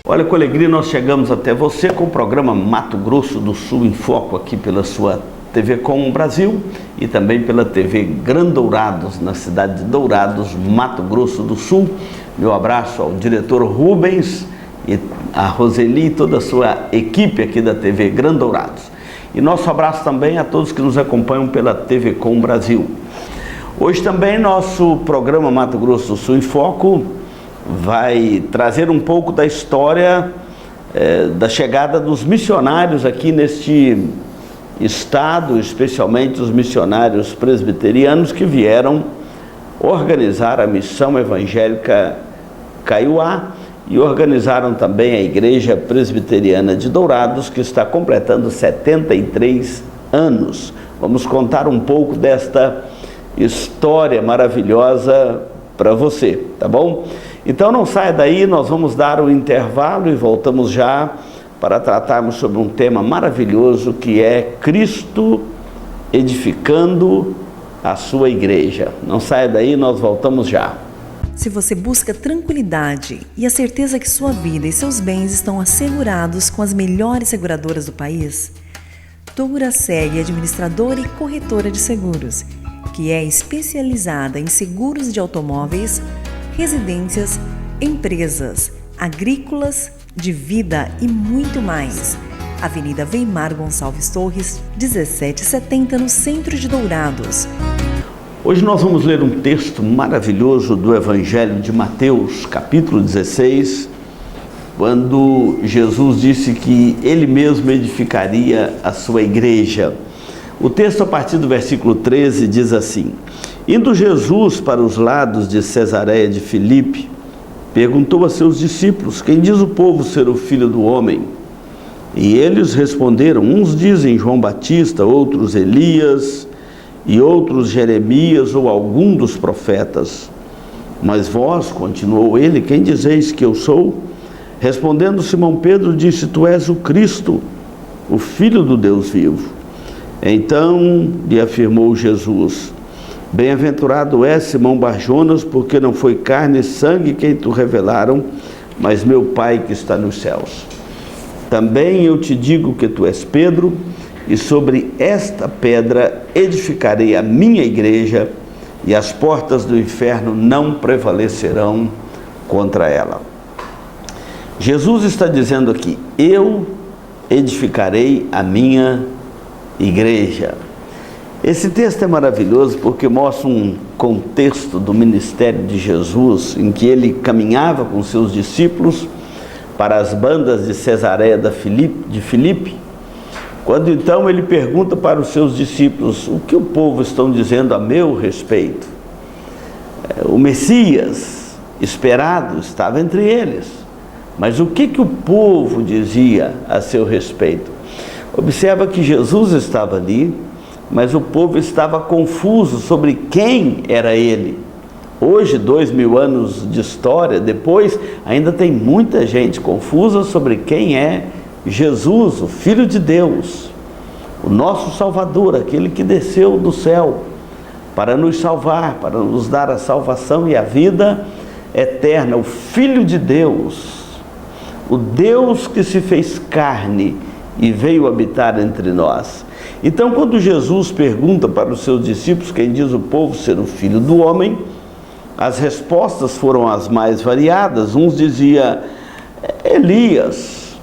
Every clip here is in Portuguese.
Olha, com alegria nós chegamos até você com o programa Mato Grosso do Sul em Foco, aqui pela sua TV Com Brasil e também pela TV Grandourados, na cidade de Dourados, Mato Grosso do Sul. Meu abraço ao diretor Rubens e a Roseli e toda a sua equipe aqui da TV Grandourados. E nosso abraço também a todos que nos acompanham pela TV Com Brasil. Hoje também nosso programa Mato Grosso do Sul em Foco vai trazer um pouco da história da chegada dos missionários aqui neste estado, especialmente os missionários presbiterianos que vieram organizar a missão evangélica Kaiowá e organizaram também a Igreja Presbiteriana de Dourados, que está completando 73 anos. Vamos contar um pouco desta história maravilhosa para você, tá bom? Então não saia daí, nós vamos dar o intervalo e voltamos já para tratarmos sobre um tema maravilhoso que é Cristo edificando a sua igreja. Não saia daí, nós voltamos já. Se você busca tranquilidade e a certeza que sua vida e seus bens estão assegurados com as melhores seguradoras do país, Douraseg, administradora e corretora de seguros, que é especializada em seguros de automóveis, residências, empresas, agrícolas, de vida e muito mais. Avenida Weimar Gonçalves Torres, 1770, no centro de Dourados. Hoje nós vamos ler um texto maravilhoso do Evangelho de Mateus, capítulo 16, quando Jesus disse que Ele mesmo edificaria a sua igreja. O texto, a partir do versículo 13, diz assim: Indo Jesus para os lados de Cesareia de Filipe, perguntou a seus discípulos: Quem diz o povo ser o Filho do Homem? E eles responderam: Uns dizem João Batista, outros Elias, e outros Jeremias ou algum dos profetas. Mas vós, continuou ele, quem dizeis que eu sou? Respondendo Simão Pedro, disse: Tu és o Cristo, o Filho do Deus vivo. Então lhe afirmou Jesus: Bem-aventurado és, Simão Barjonas, porque não foi carne e sangue quem te revelaram, mas meu Pai que está nos céus. Também eu te digo que tu és Pedro, e sobre esta pedra edificarei a minha igreja, e as portas do inferno não prevalecerão contra ela. Jesus está dizendo aqui: eu edificarei a minha igreja. Esse texto é maravilhoso porque mostra um contexto do ministério de Jesus, em que ele caminhava com seus discípulos para as bandas de Cesareia de Filipe, quando então ele pergunta para os seus discípulos: o que o povo estão dizendo a meu respeito? O Messias esperado estava entre eles, mas o que o povo dizia a seu respeito? Observa que Jesus estava ali, mas o povo estava confuso sobre quem era ele. Hoje, 2000 anos de história depois, ainda tem muita gente confusa sobre quem é Jesus, o Filho de Deus, o nosso Salvador, aquele que desceu do céu para nos salvar, para nos dar a salvação e a vida eterna, o Filho de Deus, o Deus que se fez carne e veio habitar entre nós. Então, quando Jesus pergunta para os seus discípulos quem diz o povo ser o Filho do Homem, as respostas foram as mais variadas. Uns dizia Elias,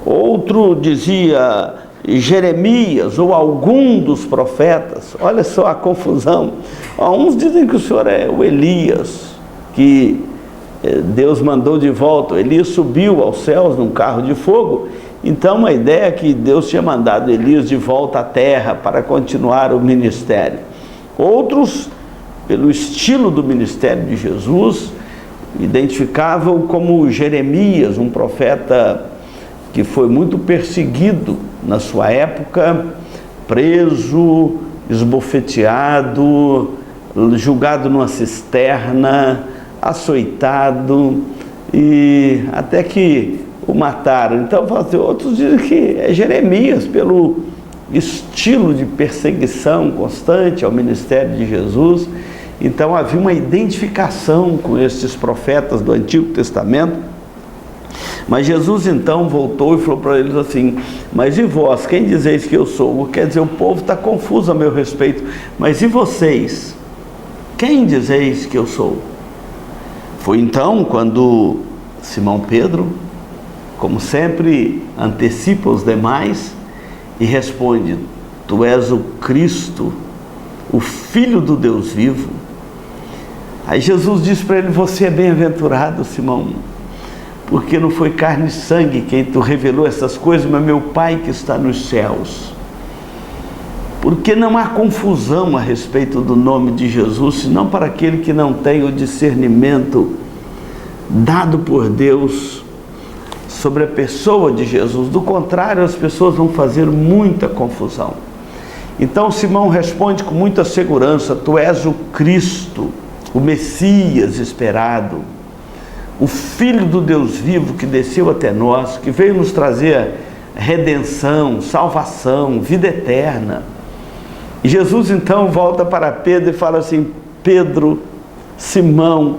outro dizia Jeremias ou algum dos profetas. Olha só a confusão. Uns dizem que o Senhor é o Elias, que Deus mandou de volta. Elias subiu aos céus num carro de fogo. Então a ideia é que Deus tinha mandado Elias de volta à terra para continuar o ministério. Outros, pelo estilo do ministério de Jesus, identificavam como Jeremias, um profeta que foi muito perseguido na sua época, preso, esbofeteado, julgado numa cisterna, açoitado, e até que o mataram. Então, outros dizem que é Jeremias, pelo estilo de perseguição constante ao ministério de Jesus. Então havia uma identificação com esses profetas do Antigo Testamento, Mas Jesus então voltou e falou para eles assim: mas e vós, quem dizeis que eu sou? Quer dizer, o povo está confuso a meu respeito. Mas e vocês? Quem dizeis que eu sou? Foi então quando Simão Pedro, como sempre, antecipa os demais e responde: tu és o Cristo, o Filho do Deus vivo. Aí Jesus disse para ele: você é bem-aventurado, Simão, porque não foi carne e sangue quem tu revelou essas coisas, mas meu Pai que está nos céus. Porque não há confusão a respeito do nome de Jesus, senão para aquele que não tem o discernimento dado por Deus sobre a pessoa de Jesus. Do contrário, as pessoas vão fazer muita confusão. Então Simão responde com muita segurança: tu és o Cristo, o Messias esperado, o Filho do Deus vivo que desceu até nós, que veio nos trazer redenção, salvação, vida eterna. E Jesus então volta para Pedro e fala assim: Pedro, Simão,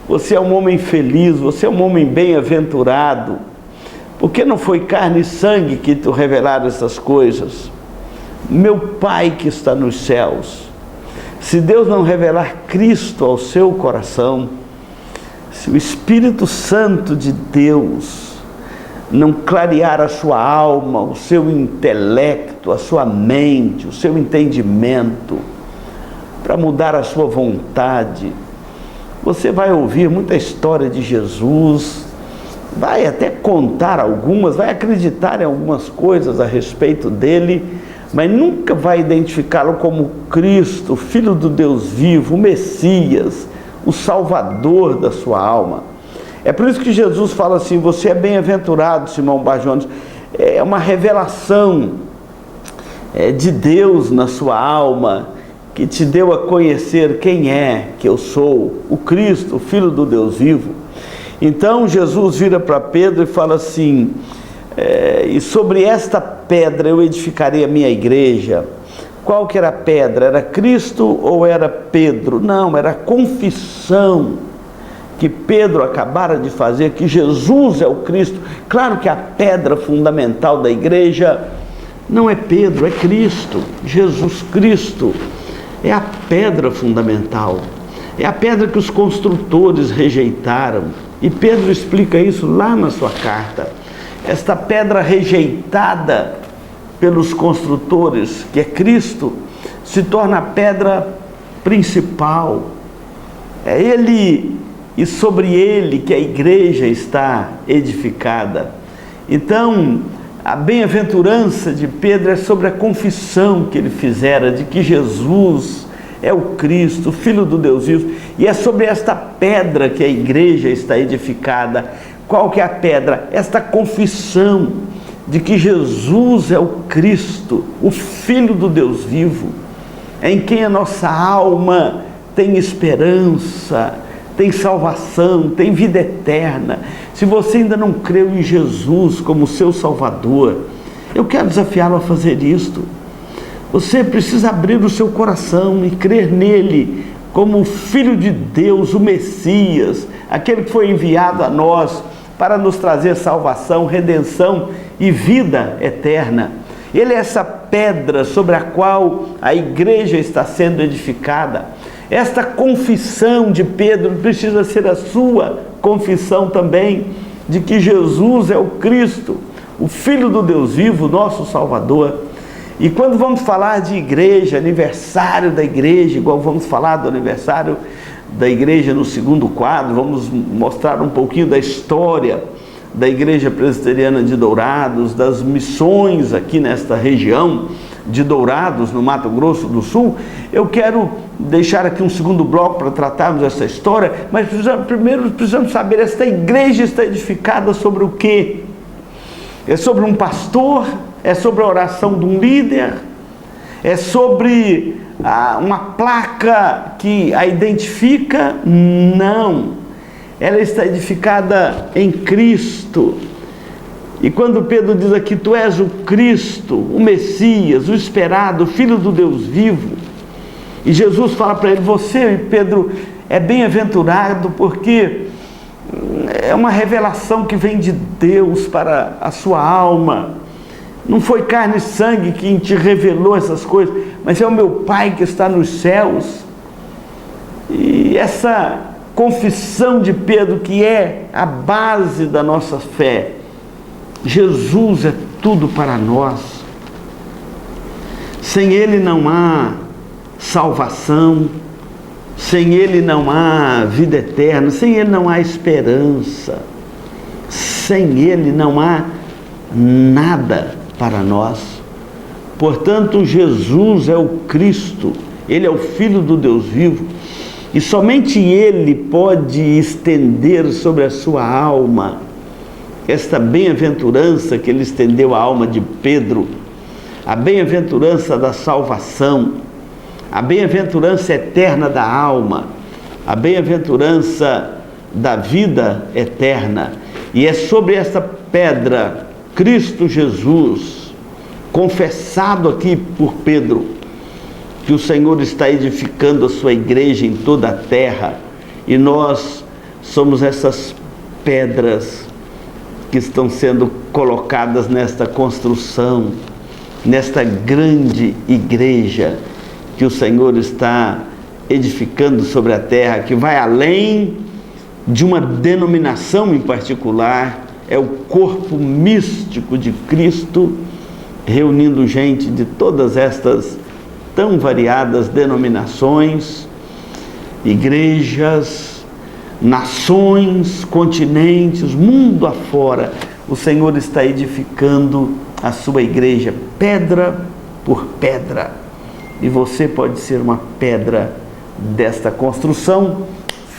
você é um homem feliz, você é um homem bem-aventurado, porque não foi carne e sangue que te revelaram essas coisas, meu Pai que está nos céus. Se Deus não revelar Cristo ao seu coração, se o Espírito Santo de Deus não clarear a sua alma, o seu intelecto, a sua mente, o seu entendimento, para mudar a sua vontade, você vai ouvir muita história de Jesus, vai até contar algumas, vai acreditar em algumas coisas a respeito dele, mas nunca vai identificá-lo como Cristo, Filho do Deus vivo, o Messias, o Salvador da sua alma. É por isso que Jesus fala assim: você é bem-aventurado, Simão Bar-Jonas. É uma revelação de Deus na sua alma, que te deu a conhecer quem é que eu sou, o Cristo, o Filho do Deus vivo. Então Jesus vira para Pedro e fala assim: e sobre esta pedra eu edificarei a minha igreja. Qual que era a pedra? Era Cristo ou era Pedro? Não, era a confissão que Pedro acabara de fazer, que Jesus é o Cristo. Claro que a pedra fundamental da igreja não é Pedro, é Cristo. Jesus Cristo é a pedra fundamental, é a pedra que os construtores rejeitaram, e Pedro explica isso lá na sua carta. Esta pedra rejeitada pelos construtores, que é Cristo, se torna a pedra principal. É Ele e sobre Ele que a igreja está edificada. Então, a bem-aventurança de Pedro é sobre a confissão que ele fizera de que Jesus é o Cristo, o Filho do Deus vivo, e é sobre esta pedra que a igreja está edificada. Qual que é a pedra? Esta confissão de que Jesus é o Cristo, o Filho do Deus vivo, em quem a nossa alma tem esperança, tem salvação, tem vida eterna. Se você ainda não creu em Jesus como seu Salvador, eu quero desafiá-lo a fazer isto. Você precisa abrir o seu coração e crer nele como o Filho de Deus, o Messias, aquele que foi enviado a nós para nos trazer salvação, redenção e vida eterna. Ele é essa pedra sobre a qual a igreja está sendo edificada. Esta confissão de Pedro precisa ser a sua confissão também, de que Jesus é o Cristo, o Filho do Deus vivo, nosso Salvador. E quando vamos falar de igreja, aniversário da igreja, igual vamos falar do aniversário da igreja no segundo quadro, vamos mostrar um pouquinho da história da Igreja Presbiteriana de Dourados, das missões aqui nesta região de Dourados, no Mato Grosso do Sul. Eu quero deixar aqui um segundo bloco para tratarmos essa história, mas primeiro precisamos saber, esta igreja está edificada sobre o quê? É sobre um pastor? É sobre a oração de um líder? É sobre uma placa que a identifica? Não. Ela está edificada em Cristo. E quando Pedro diz aqui: tu és o Cristo, o Messias, o esperado, o Filho do Deus vivo, e Jesus fala para ele: você, Pedro, é bem-aventurado porque é uma revelação que vem de Deus para a sua alma. Não foi carne e sangue quem te revelou essas coisas, mas é o meu Pai que está nos céus. E essa confissão de Pedro, que é a base da nossa fé, Jesus é tudo para nós. Sem Ele não há salvação, sem Ele não há vida eterna, sem Ele não há esperança, sem Ele não há nada para nós. Portanto, Jesus é o Cristo, Ele é o Filho do Deus vivo, e somente Ele pode estender sobre a sua alma esta bem-aventurança que Ele estendeu à alma de Pedro, a bem-aventurança da salvação, a bem-aventurança eterna da alma, a bem-aventurança da vida eterna. E é sobre esta pedra, Cristo Jesus, confessado aqui por Pedro, que o Senhor está edificando a sua igreja em toda a terra, e nós somos essas pedras que estão sendo colocadas nesta construção, nesta grande igreja que o Senhor está edificando sobre a terra, que vai além de uma denominação em particular, é o corpo místico de Cristo, reunindo gente de todas estas tão variadas denominações, igrejas, nações, continentes, mundo afora. O Senhor está edificando a sua igreja, pedra por pedra, e você pode ser uma pedra desta construção,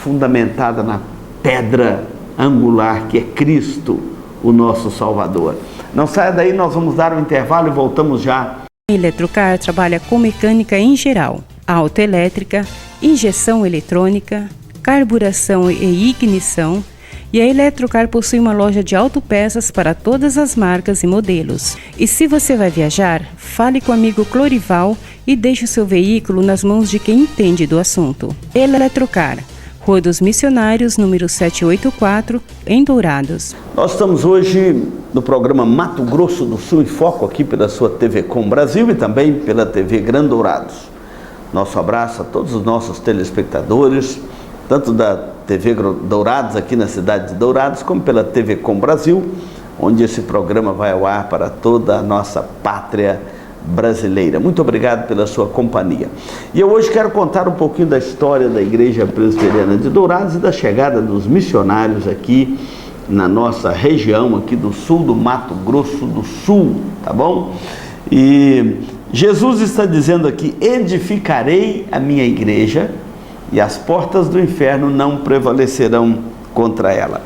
fundamentada na pedra angular que é Cristo, o nosso Salvador. Não saia daí, nós vamos dar um intervalo e voltamos já. A Eletrocar trabalha com mecânica em geral, autoelétrica, injeção eletrônica, carburação e ignição, e a Eletrocar possui uma loja de autopeças para todas as marcas e modelos. E se você vai viajar, fale com o amigo Clorival e deixe o seu veículo nas mãos de quem entende do assunto. Eletrocar, Rua dos Missionários, número 784, em Dourados. Nós estamos hoje no programa Mato Grosso do Sul em Foco, aqui pela sua TV Com Brasil e também pela TV Gran Dourados. Nosso abraço a todos os nossos telespectadores, tanto da TV Dourados aqui na cidade de Dourados, como pela TV Com Brasil, onde esse programa vai ao ar para toda a nossa pátria brasileira. Muito obrigado pela sua companhia. E eu hoje quero contar um pouquinho da história da Igreja Presbiteriana de Dourados e da chegada dos missionários aqui na nossa região, aqui do sul do Mato Grosso do Sul, tá bom? E Jesus está dizendo aqui: edificarei a minha igreja e as portas do inferno não prevalecerão contra ela.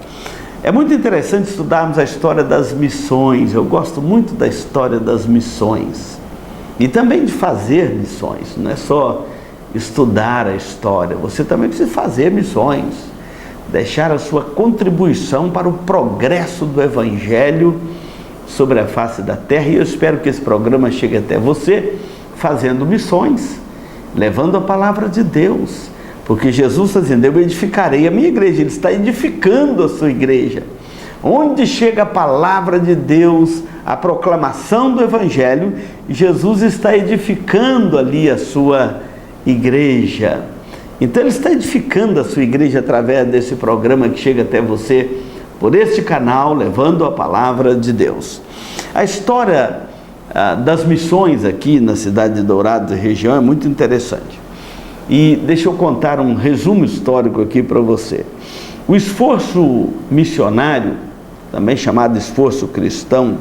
É muito interessante estudarmos a história das missões. Eu gosto muito da história das missões e também de fazer missões. Não é só estudar a história, você também precisa fazer missões, deixar a sua contribuição para o progresso do Evangelho sobre a face da terra. E eu espero que esse programa chegue até você fazendo missões, levando a palavra de Deus, porque Jesus está dizendo: eu edificarei a minha igreja. Ele está edificando a sua igreja. Onde chega a palavra de Deus, a proclamação do Evangelho, Jesus está edificando ali a sua igreja. Então Ele está edificando a sua igreja através desse programa que chega até você por este canal, levando a palavra de Deus. A história das missões aqui na cidade de Dourados e região é muito interessante. E deixa eu contar um resumo histórico aqui para você. O esforço missionário, também chamado esforço cristão,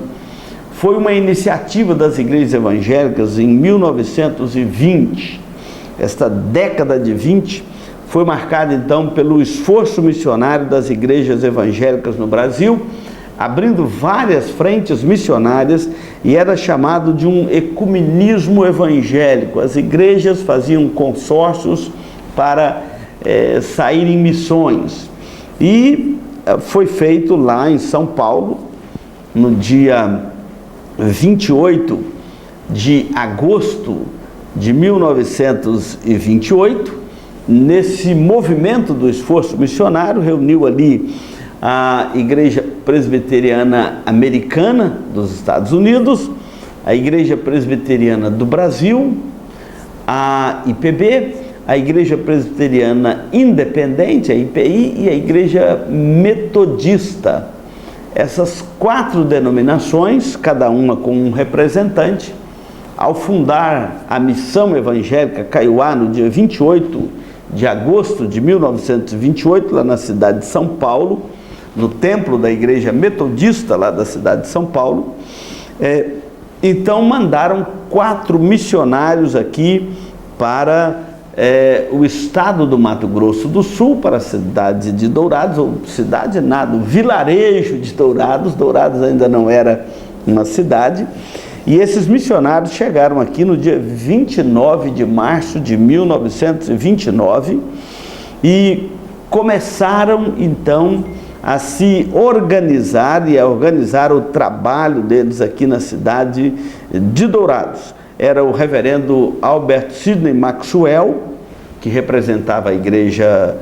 foi uma iniciativa das igrejas evangélicas em 1920. Esta década de 20 foi marcada então pelo esforço missionário das igrejas evangélicas no Brasil, abrindo várias frentes missionárias, e era chamado de um ecumenismo evangélico. As igrejas faziam consórcios para sair em missões, e foi feito lá em São Paulo, no dia 28 de agosto de 1928, nesse movimento do esforço missionário, reuniu ali a Igreja Presbiteriana Americana dos Estados Unidos, a Igreja Presbiteriana do Brasil, a IPB, a Igreja Presbiteriana Independente, a IPI, e a Igreja Metodista. Essas 4 denominações, cada uma com um representante, ao fundar a Missão Evangélica Kaiowá no dia 28 de agosto de 1928, lá na cidade de São Paulo, no templo da Igreja Metodista lá da cidade de São Paulo, então mandaram 4 missionários aqui para o estado do Mato Grosso do Sul, para a cidade de Dourados, ou cidade nada, o vilarejo de Dourados. Dourados ainda não era uma cidade, e esses missionários chegaram aqui no dia 29 de março de 1929 e começaram então a se organizar e a organizar o trabalho deles aqui na cidade de Dourados. Era o reverendo Albert Sidney Maxwell, que representava a igreja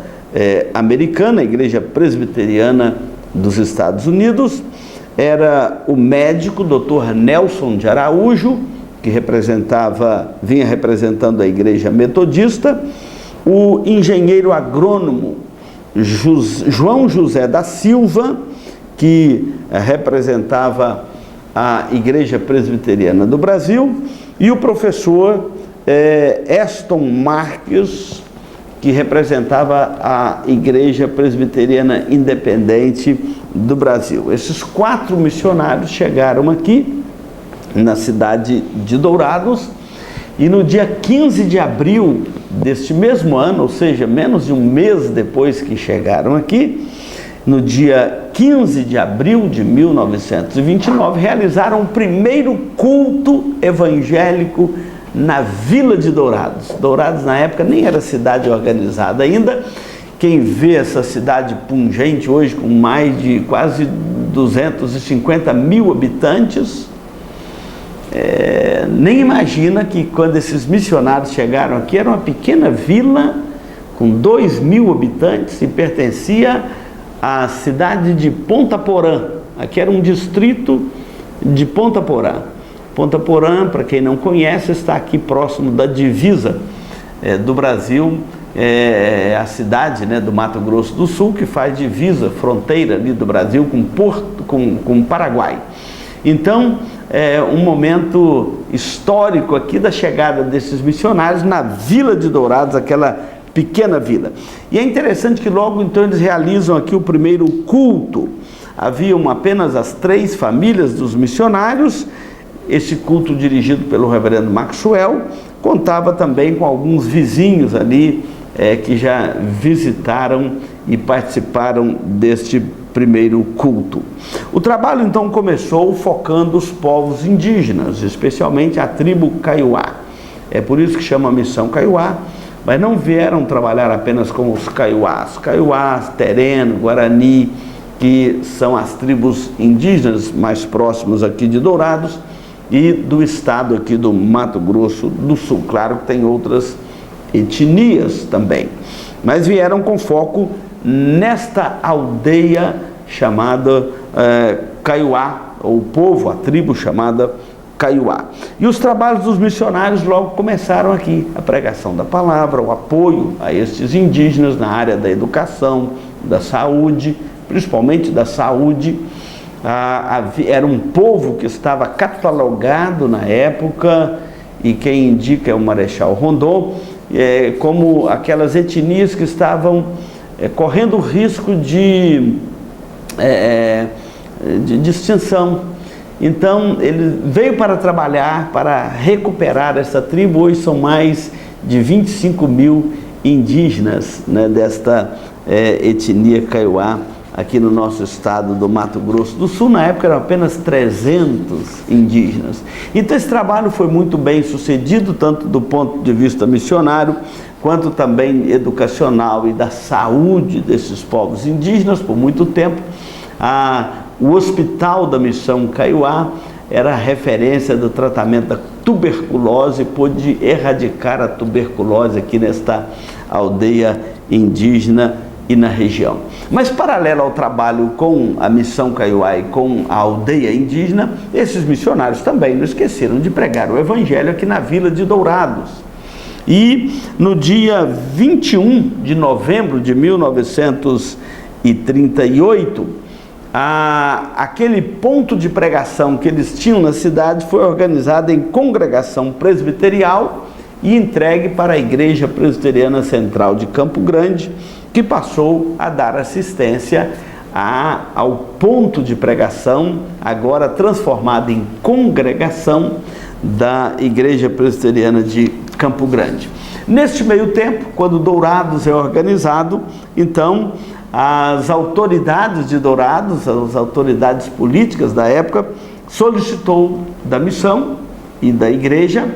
americana, a igreja presbiteriana dos Estados Unidos. Era o médico Dr. Nelson de Araújo, que vinha representando a igreja metodista. O engenheiro agrônomo João José da Silva, que representava a Igreja Presbiteriana do Brasil, e o professor Aston Marques, que representava a Igreja Presbiteriana Independente do Brasil. Esses 4 missionários chegaram aqui na cidade de Dourados, e no dia 15 de abril deste mesmo ano, ou seja, menos de um mês depois que chegaram aqui, no dia 15 de abril de 1929, realizaram o primeiro culto evangélico na Vila de Dourados. Dourados, na época, nem era cidade organizada ainda. Quem vê essa cidade pungente hoje, com mais de quase 250 mil habitantes, nem imagina que quando esses missionários chegaram aqui, era uma pequena vila com 2.000 habitantes e pertencia à cidade de Ponta Porã. Aqui era um distrito de Ponta Porã. Ponta Porã, para quem não conhece, está aqui próximo da divisa do Brasil, a cidade do Mato Grosso do Sul, que faz divisa, fronteira ali do Brasil com o Paraguai. Então, um momento histórico aqui da chegada desses missionários na Vila de Dourados, aquela pequena vila. E é interessante que logo então eles realizam aqui o primeiro culto. Haviam apenas as 3 famílias dos missionários. Esse culto, dirigido pelo reverendo Maxwell, contava também com alguns vizinhos ali que já visitaram e participaram deste primeiro culto. O trabalho então começou focando os povos indígenas, especialmente a tribo Kaiowá. É por isso que chama a Missão Kaiowá, mas não vieram trabalhar apenas com os Kaiowás, Tereno, Guarani, que são as tribos indígenas mais próximas aqui de Dourados e do estado aqui do Mato Grosso do Sul. Claro que tem outras etnias também, mas vieram com foco nesta aldeia chamada Kaiowá, ou o povo, a tribo chamada Kaiowá. E os trabalhos dos missionários logo começaram aqui, a pregação da palavra, o apoio a estes indígenas na área da educação, da saúde, principalmente da saúde. Era um povo que estava catalogado na época, e quem indica é o Marechal Rondon, como aquelas etnias que estavam correndo o risco de extinção. Então ele veio para trabalhar, para recuperar essa tribo. Hoje são mais de 25 mil indígenas desta etnia Kaiowá aqui no nosso estado do Mato Grosso do Sul. Na época eram apenas 300 indígenas. Então esse trabalho foi muito bem sucedido, tanto do ponto de vista missionário, quanto também educacional e da saúde desses povos indígenas. Por muito tempo, o Hospital da Missão Kaiowá era a referência do tratamento da tuberculose, pôde erradicar a tuberculose aqui nesta aldeia indígena e na região. Mas, paralelo ao trabalho com a Missão Kaiowá e com a aldeia indígena, esses missionários também não esqueceram de pregar o Evangelho aqui na Vila de Dourados. E no dia 21 de novembro de 1938, aquele ponto de pregação que eles tinham na cidade foi organizado em congregação presbiterial e entregue para a Igreja Presbiteriana Central de Campo Grande, que passou a dar assistência ao ponto de pregação, agora transformado em congregação da Igreja Presbiteriana de Campo Grande. Neste meio tempo, quando Dourados é organizado, então as autoridades de Dourados, as autoridades políticas da época, solicitou da missão e da igreja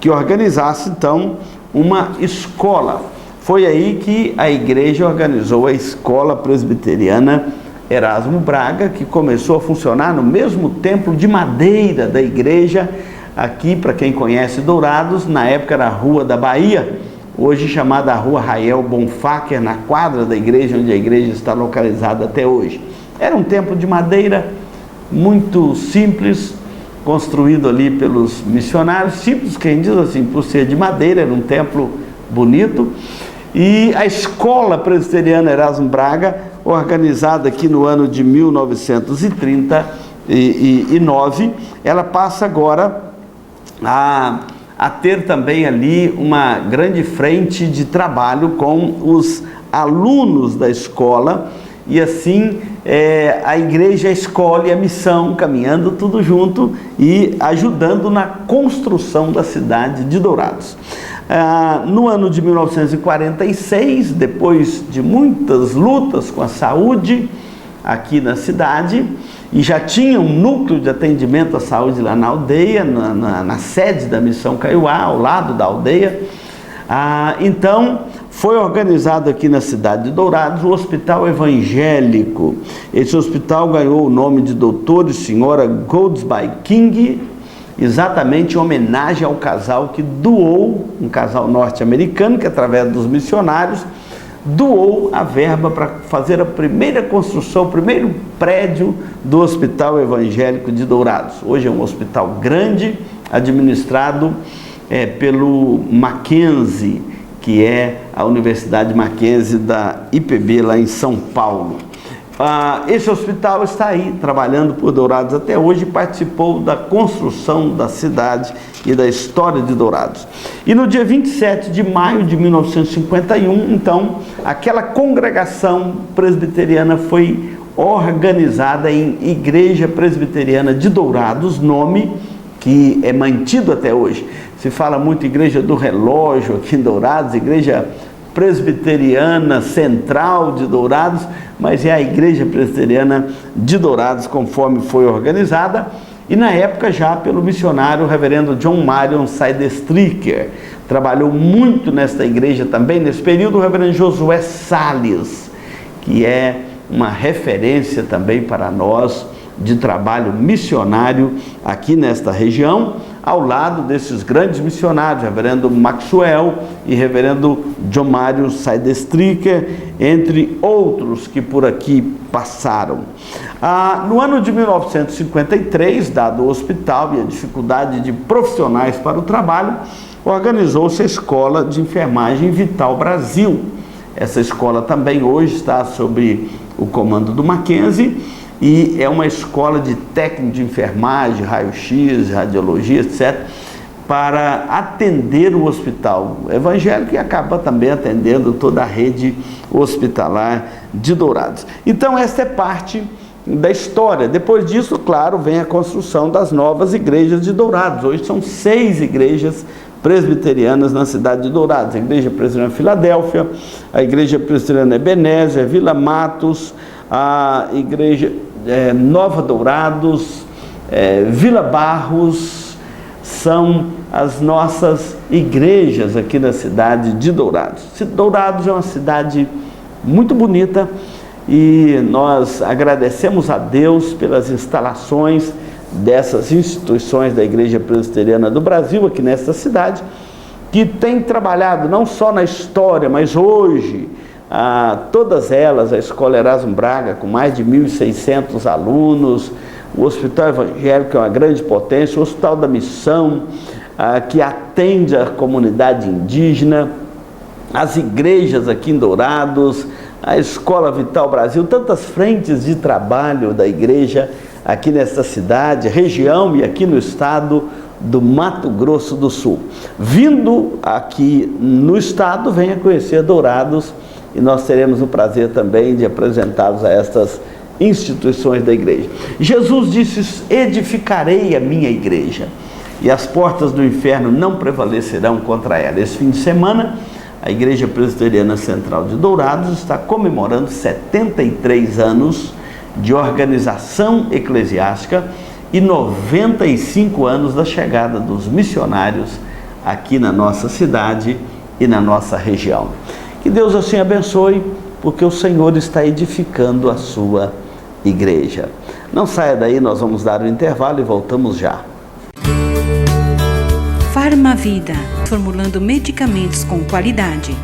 que organizasse então uma escola. Foi aí que a igreja organizou a Escola Presbiteriana Erasmo Braga, que começou a funcionar no mesmo templo de madeira da igreja, aqui, para quem conhece Dourados, na época era a Rua da Bahia, hoje chamada Rua Rael Bonfacker, na quadra da igreja, onde a igreja está localizada até hoje. Era um templo de madeira muito simples, construído ali pelos missionários, simples, quem diz assim, por ser de madeira, era um templo bonito. E a Escola Presbiteriana Erasmo Braga, organizada aqui no ano de 1939, ela passa agora a ter também ali uma grande frente de trabalho com os alunos da escola, e assim a igreja escolhe a missão, caminhando tudo junto e ajudando na construção da cidade de Dourados. No ano de 1946, depois de muitas lutas com a saúde aqui na cidade, e já tinha um núcleo de atendimento à saúde lá na aldeia, na sede da Missão Kaiowá, ao lado da aldeia, então foi organizado aqui na cidade de Dourados um hospital evangélico. Esse hospital ganhou o nome de Dr. e Senhora Goldsby King, exatamente em homenagem ao casal que doou, um casal norte-americano que, através dos missionários, doou a verba para fazer a primeira construção, o primeiro prédio do Hospital Evangélico de Dourados. Hoje é um hospital grande, administrado pelo Mackenzie, que é a Universidade Mackenzie da IPB, lá em São Paulo. Esse hospital está aí, trabalhando por Dourados até hoje, e participou da construção da cidade e da história de Dourados. E no dia 27 de maio de 1951, então, aquela congregação presbiteriana foi organizada em Igreja Presbiteriana de Dourados, nome que é mantido até hoje. Se fala muito Igreja do Relógio aqui em Dourados, Igreja Presbiteriana Central de Dourados, mas é a Igreja Presbiteriana de Dourados, conforme foi organizada, e na época já pelo missionário reverendo John Marion Seidestricker. Trabalhou muito nesta igreja também, nesse período, o reverendo Josué Salles, que é uma referência também para nós de trabalho missionário aqui nesta região, ao lado desses grandes missionários, reverendo Maxwell e reverendo John Marion Seidestricker, entre outros que por aqui passaram. No ano de 1953, dado o hospital e a dificuldade de profissionais para o trabalho, organizou-se a Escola de Enfermagem Vital Brasil. Essa escola também hoje está sob o comando do Mackenzie, e é uma escola de técnico de enfermagem, raio-x, radiologia, etc., para atender o hospital evangélico e acaba também atendendo toda a rede hospitalar de Dourados. Então, esta é parte da história. Depois disso, claro, vem a construção das novas igrejas de Dourados. Hoje são 6 igrejas presbiterianas na cidade de Dourados: a Igreja Presbiteriana Filadélfia, a Igreja Presbiteriana Ebenezer, Vila Matos, a Igreja Nova Dourados, Vila Barros, são as nossas igrejas aqui na cidade de Dourados. Dourados é uma cidade muito bonita e nós agradecemos a Deus pelas instalações dessas instituições da Igreja Presbiteriana do Brasil aqui nesta cidade, que tem trabalhado não só na história, mas hoje todas elas, a Escola Erasmo Braga, com mais de 1.600 alunos, o Hospital Evangélico, que é uma grande potência, o Hospital da Missão, que atende a comunidade indígena, as igrejas aqui em Dourados, a Escola Vital Brasil, tantas frentes de trabalho da igreja aqui nesta cidade, região e aqui no estado do Mato Grosso do Sul. Vindo aqui no estado, venha conhecer Dourados e nós teremos o prazer também de apresentá-los a estas instituições da igreja. Jesus disse: edificarei a minha igreja e as portas do inferno não prevalecerão contra ela. Esse fim de semana, a Igreja Presbiteriana Central de Dourados está comemorando 73 anos de organização eclesiástica e 95 anos da chegada dos missionários aqui na nossa cidade e na nossa região. Que Deus assim abençoe, porque o Senhor está edificando a sua igreja. Não saia daí, nós vamos dar um intervalo e voltamos já. Farmavida, formulando medicamentos com qualidade.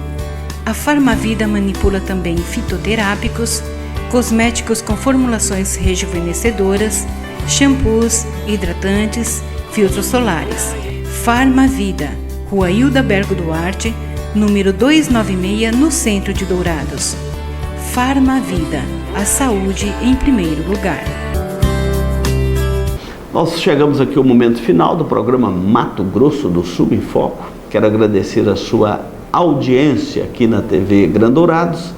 A Farmavida manipula também fitoterápicos, cosméticos com formulações rejuvenescedoras, shampoos, hidratantes, filtros solares. Farmavida, Rua Hilda Bergo Duarte, número 296, no centro de Dourados. Farmavida, a saúde em primeiro lugar. Nós chegamos aqui ao momento final do programa Mato Grosso do Sul em Foco. Quero agradecer a sua audiência aqui na TV Gran Dourados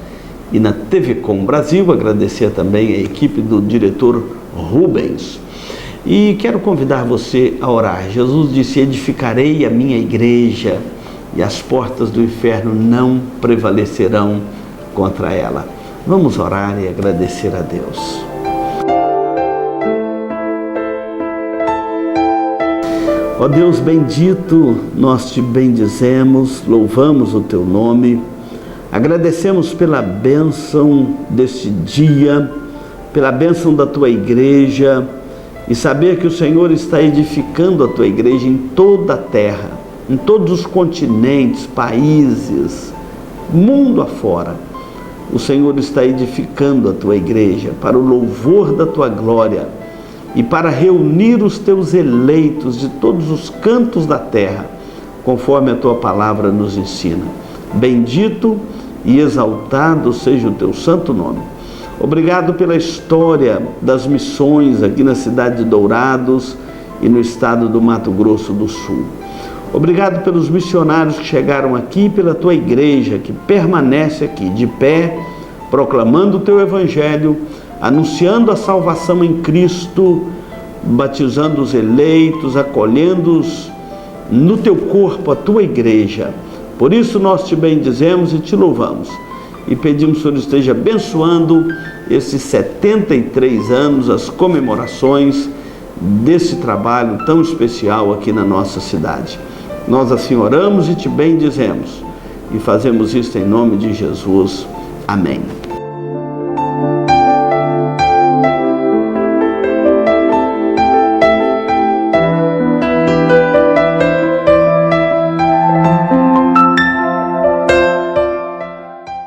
e na TV Com Brasil, agradecer também a equipe do diretor Rubens. E quero convidar você a orar. Jesus disse: edificarei a minha igreja e as portas do inferno não prevalecerão contra ela. Vamos orar e agradecer a Deus. Ó Deus bendito, nós te bendizemos, louvamos o teu nome, agradecemos pela bênção deste dia, pela bênção da tua igreja, e saber que o Senhor está edificando a tua igreja em toda a terra, em todos os continentes, países, mundo afora. O Senhor está edificando a tua igreja para o louvor da tua glória e para reunir os teus eleitos de todos os cantos da terra, conforme a tua palavra nos ensina. Bendito e exaltado seja o teu santo nome. Obrigado pela história das missões aqui na cidade de Dourados e no estado do Mato Grosso do Sul. Obrigado pelos missionários que chegaram aqui, pela tua igreja que permanece aqui de pé, proclamando o teu evangelho, anunciando a salvação em Cristo, batizando os eleitos, acolhendo-os no teu corpo, a tua igreja. Por isso nós te bendizemos e te louvamos. E pedimos que o Senhor esteja abençoando esses 73 anos, as comemorações desse trabalho tão especial aqui na nossa cidade. Nós assim oramos e te bendizemos. E fazemos isto em nome de Jesus. Amém.